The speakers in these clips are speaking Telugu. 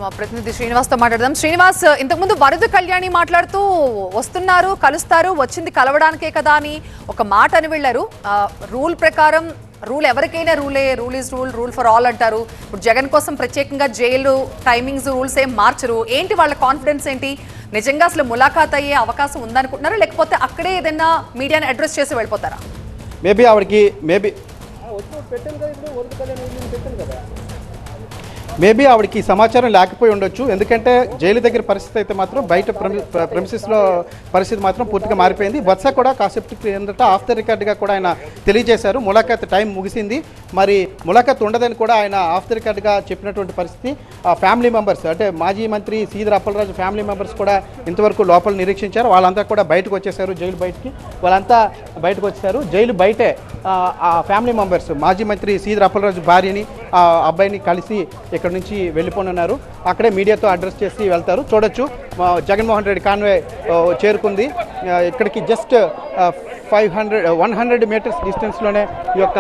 మా ప్రతినిధి శ్రీనివాస్తో మాట్లాడదాం. శ్రీనివాస్, ఇంతకుముందు వరద కళ్యాణి మాట్లాడుతూ వస్తున్నారు, కలుస్తారు, వచ్చింది కలవడానికే కదా అని ఒక మాట అని వెళ్ళారు. రూల్ ప్రకారం రూల్ ఎవరికైనా రూలే, rule is rule, rule for all అంటారు. ఇప్పుడు జగన్ కోసం ప్రత్యేకంగా జైలు టైమింగ్స్ రూల్స్ ఏం మార్చరు. ఏంటి వాళ్ళ కాన్ఫిడెన్స్ ఏంటి? నిజంగా అసలు ములాఖాత్ అయ్యే అవకాశం ఉందనుకుంటున్నారా, లేకపోతే అక్కడే ఏదైనా మీడియాని అడ్రస్ చేసి వెళ్ళిపోతారా? మేబీ ఆవిడకి సమాచారం లేకపోయి ఉండొచ్చు. ఎందుకంటే జైలు దగ్గర పరిస్థితి అయితే మాత్రం బయట ప్రెమిసెస్లో పరిస్థితి మాత్రం పూర్తిగా మారిపోయింది. బొత్స కూడా కాసేపటికి ఏంటంటే ఆఫ్ ద రికార్డ్గా కూడా ఆయన తెలియజేశారు, ములాఖాత్ టైం ముగిసింది, మరి ములాఖాత్ ఉండదని కూడా ఆయన ఆఫ్ ద రికార్డ్గా చెప్పినటువంటి పరిస్థితి. ఆ ఫ్యామిలీ మెంబర్స్ అంటే మాజీ మంత్రి సీదర్ అప్పలరాజు ఫ్యామిలీ మెంబర్స్ కూడా ఇంతవరకు లోపల నిరీక్షించారు. వాళ్ళంతా కూడా బయటకు వచ్చేసారు, జైలు బయటికి వాళ్ళంతా బయటకు వచ్చేసారు. జైలు బయటే ఆ ఫ్యామిలీ మెంబర్స్ మాజీ మంత్రి సీదర్ అప్పలరాజు భార్యని ఆ అబ్బాయిని కలిసి ఇక్కడ నుంచి వెళ్ళిపోనున్నారు. అక్కడే మీడియాతో అడ్రస్ చేసి వెళ్తారు. చూడొచ్చు, జగన్మోహన్ రెడ్డి కాన్వే చేరుకుంది. ఇక్కడికి జస్ట్ 100 మీటర్స్ డిస్టెన్స్లోనే ఈ యొక్క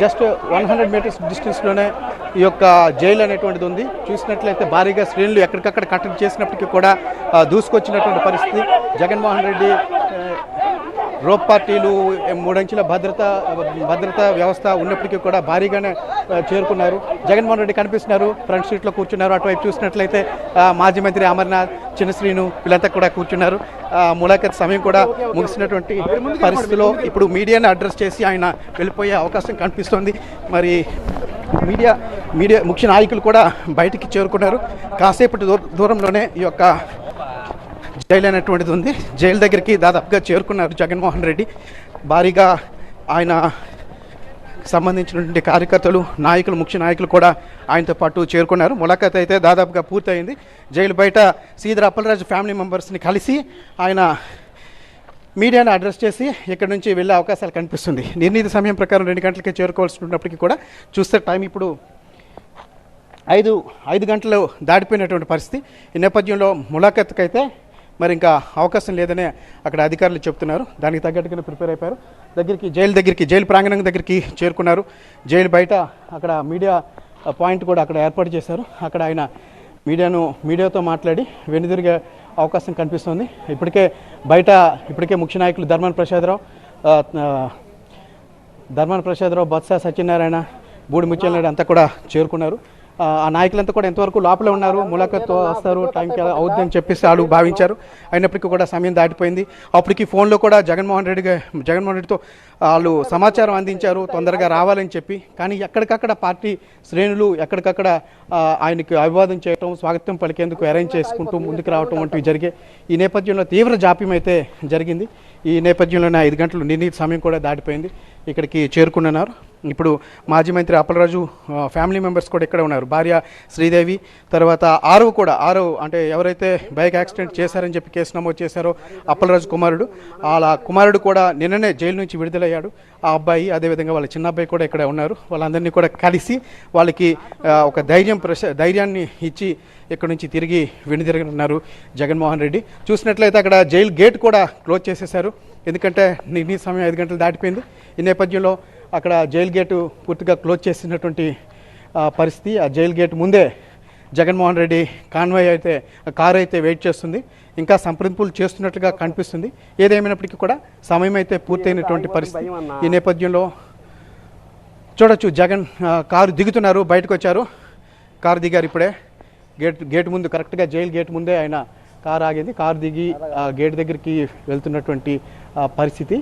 జస్ట్ 100 మీటర్స్ డిస్టెన్స్లోనే ఈ యొక్క జైలు అనేటువంటిది ఉంది. చూసినట్లయితే భారీగా శ్రేణులు ఎక్కడికక్కడ కట్టడి చేసినప్పటికీ కూడా దూసుకొచ్చినటువంటి పరిస్థితి. జగన్మోహన్ రెడ్డి రోప్ పార్టీలు 3 అంచెల భద్రతా వ్యవస్థ ఉన్నప్పటికీ కూడా భారీగానే చేరుకున్నారు. జగన్మోహన్ రెడ్డి కనిపిస్తున్నారు, ఫ్రంట్ సీట్లో కూర్చున్నారు. అటువైపు చూసినట్లయితే మాజీ మంత్రి అమర్నాథ్, చిన్నశ్రీను వీళ్ళంతా కూడా కూర్చున్నారు. ములాఖాత్ సమయం కూడా ముగిసినటువంటి పరిస్థితిలో ఇప్పుడు మీడియాని అడ్రస్ చేసి ఆయన వెళ్ళిపోయే అవకాశం కనిపిస్తోంది. మరి మీడియా ముఖ్య నాయకులు కూడా బయటికి చేరుకున్నారు. కాసేపటి దూరంలోనే ఈ యొక్క జైలు అనేటువంటిది ఉంది. జైలు దగ్గరికి దాదాపుగా చేరుకున్నారు జగన్మోహన్ రెడ్డి. భారీగా ఆయన సంబంధించినటువంటి కార్యకర్తలు, నాయకులు, ముఖ్య నాయకులు కూడా ఆయనతో పాటు చేరుకున్నారు. ములాఖాత్ అయితే దాదాపుగా పూర్తయింది. జైలు బయట సీదర్ అప్పలరాజు ఫ్యామిలీ మెంబర్స్ని కలిసి ఆయన మీడియాను అడ్రస్ చేసి ఇక్కడ నుంచి వెళ్ళే అవకాశాలు కనిపిస్తుంది. నిర్ణీత సమయం ప్రకారం 2 గంటలకే చేరుకోవాల్సి ఉన్నప్పటికీ కూడా చూస్తే టైం ఇప్పుడు 5 గంటలు దాటిపోయినటువంటి పరిస్థితి. ఈ నేపథ్యంలో ములాఖాత్కి అయితే మరి ఇంకా అవకాశం లేదనే అక్కడ అధికారులు చెప్తున్నారు. దానికి తగ్గట్టుగానే ప్రిపేర్ అయిపోయారు. జైలు ప్రాంగణం దగ్గరికి చేరుకున్నారు. జైలు బయట అక్కడ మీడియా పాయింట్ కూడా అక్కడ ఏర్పాటు చేశారు. అక్కడ ఆయన మీడియాతో మాట్లాడి వెనుదిరిగే అవకాశం కనిపిస్తుంది. ఇప్పటికే ముఖ్య నాయకులు ధర్మాన ప్రసాదరావు, బొత్స సత్యనారాయణ, బూడి ముత్యాలనాయుడు అంతా కూడా చేరుకున్నారు. ఆ నాయకులంతా కూడా ఎంతవరకు లోపలే ఉన్నారు, ములాఖాత్ వస్తారు, టైంకి అవుద్దని చెప్పేసి వాళ్ళు భావించారు. అయినప్పటికీ కూడా సమయం దాటిపోయింది. అప్పటికి ఫోన్లో కూడా జగన్మోహన్ రెడ్డితో వాళ్ళు సమాచారం అందించారు తొందరగా రావాలని చెప్పి. కానీ ఎక్కడికక్కడ పార్టీ శ్రేణులు ఎక్కడికక్కడ ఆయనకి అభివాదం చేయటం, స్వాగతం పలికేందుకు అరేంజ్ చేసుకుంటూ ముందుకు రావటం వంటివి జరిగాయి. ఈ నేపథ్యంలో తీవ్ర జాప్యం అయితే జరిగింది. ఈ నేపథ్యంలోనే 5 గంటలు నిర్ణీత సమయం కూడా దాటిపోయింది. ఇక్కడికి చేరుకున్నారు. ఇప్పుడు మాజీ మంత్రి అప్పలరాజు ఫ్యామిలీ మెంబర్స్ కూడా ఇక్కడ ఉన్నారు. భార్య శ్రీదేవి, తర్వాత ఆరవ్ అంటే ఎవరైతే బైక్ యాక్సిడెంట్ చేశారని చెప్పి కేసు నమోదు చేశారో అప్పలరాజు కుమారుడు, వాళ్ళ కుమారుడు కూడా నిన్ననే జైలు నుంచి విడుదలయ్యాడు. ఆ అబ్బాయి, అదేవిధంగా వాళ్ళ చిన్న అబ్బాయి కూడా ఇక్కడ ఉన్నారు. వాళ్ళందరినీ కూడా కలిసి వాళ్ళకి ఒక ధైర్యాన్ని ఇచ్చి ఇక్కడ నుంచి తిరిగి వెనుదిరగనున్నారు జగన్మోహన్ రెడ్డి. చూసినట్లయితే అక్కడ జైలు గేట్ కూడా క్లోజ్ చేసేశారు. ఎందుకంటే నిర్ణీత సమయం 5 గంటలు దాటిపోయింది. ఈ నేపథ్యంలో అక్కడ జైలు గేటు పూర్తిగా క్లోజ్ చేసినటువంటి పరిస్థితి. ఆ జైలు గేట్ ముందే జగన్మోహన్ రెడ్డి కారు అయితే వెయిట్ చేస్తుంది. ఇంకా సంప్రదింపులు చేస్తున్నట్లుగా కనిపిస్తుంది. ఏదేమైనప్పటికీ కూడా సమయం అయితే పూర్తయినటువంటి పరిస్థితి. ఈ నేపథ్యంలో చూడొచ్చు, జగన్ కారు దిగుతున్నారు, బయటకు వచ్చారు, కారు దిగారు. ఇప్పుడే గేట్ ముందు, కరెక్ట్గా జైలు గేట్ ముందే ఆయన కారు ఆగింది. కారు దిగి గేట్ దగ్గరికి వెళ్తున్నటువంటి పరిస్థితి.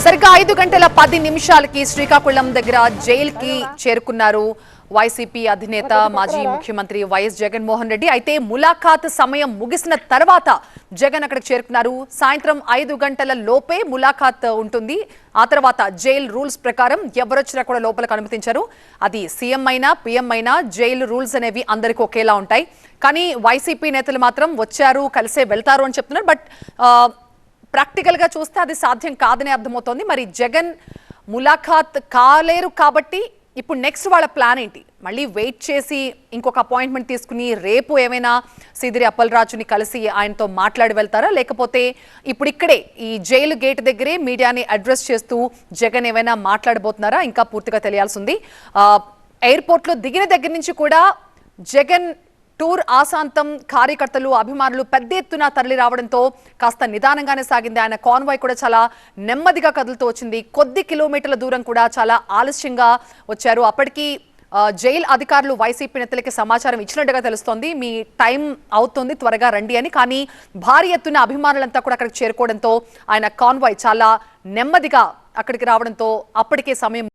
సరిగ్గా 5:10 శ్రీకాకుళం దగ్గర జైలుకి చేరుకున్నారు వైసీపీ అధినేత, మాజీ ముఖ్యమంత్రి వైఎస్ జగన్మోహన్ రెడ్డి. అయితే ములాఖాత్ సమయం ముగిసిన తర్వాత జగన్ అక్కడికి చేరుకున్నారు. సాయంత్రం 5 గంటల లోపే ములాఖాత్ ఉంటుంది. ఆ తర్వాత జైలు రూల్స్ ప్రకారం ఎవరొచ్చినా కూడా లోపలికి అనుమతించారు. అది సీఎం అయినా పీఎం అయినా జైలు రూల్స్ అనేవి అందరికీ ఒకేలా ఉంటాయి. కానీ వైసీపీ నేతలు మాత్రం వచ్చారు, కలిసే వెళ్తారు అని చెప్తున్నారు. బట్ ప్రాక్టికల్ గా చూస్తే అది సాధ్యం కాదని అర్థమవుతోంది. మరి జగన్ ములాఖాత్ కాలేరు కాబట్టి ఇప్పుడు నెక్స్ట్ వాళ్ళ ప్లాన్ ఏంటి? మళ్ళీ వెయిట్ చేసి ఇంకొక అపాయింట్మెంట్ తీసుకుని రేపు ఏమైనా సీదిరి అప్పలరాజుని కలిసి ఆయనతో మాట్లాడి వెళ్తారా, లేకపోతే ఇప్పుడు ఇక్కడే ఈ జైలు గేట్ దగ్గరే మీడియాని అడ్రస్ చేస్తూ జగన్ ఏమైనా మాట్లాడబోతున్నారా? ఇంకా పూర్తిగా తెలియాల్సి ఉంది. ఎయిర్పోర్ట్లో దిగిన దగ్గర నుంచి కూడా జగన్ టూర్ ఆశాంతం కార్యకర్తలు అభిమానులు పెద్ద ఎత్తున తరలి రావడంతో కాస్త నిదానంగానే సాగింది. ఆయన కాన్వాయ్ కూడా చాలా నెమ్మదిగా కదులుతూ వచ్చింది. కొద్ది కిలోమీటర్ల దూరం కూడా చాలా ఆలస్యంగా వచ్చారు. అప్పటికి జైలు అధికారులు వైసీపీ నేతలకి సమాచారం ఇచ్చినట్టుగా తెలుస్తోంది, మీ టైం అవుతుంది త్వరగా రండి అని. కానీ భారీ ఎత్తున అభిమానులంతా కూడా అక్కడికి చేరుకోవడంతో ఆయన కాన్వాయ్ చాలా నెమ్మదిగా అక్కడికి రావడంతో అప్పటికే సమయం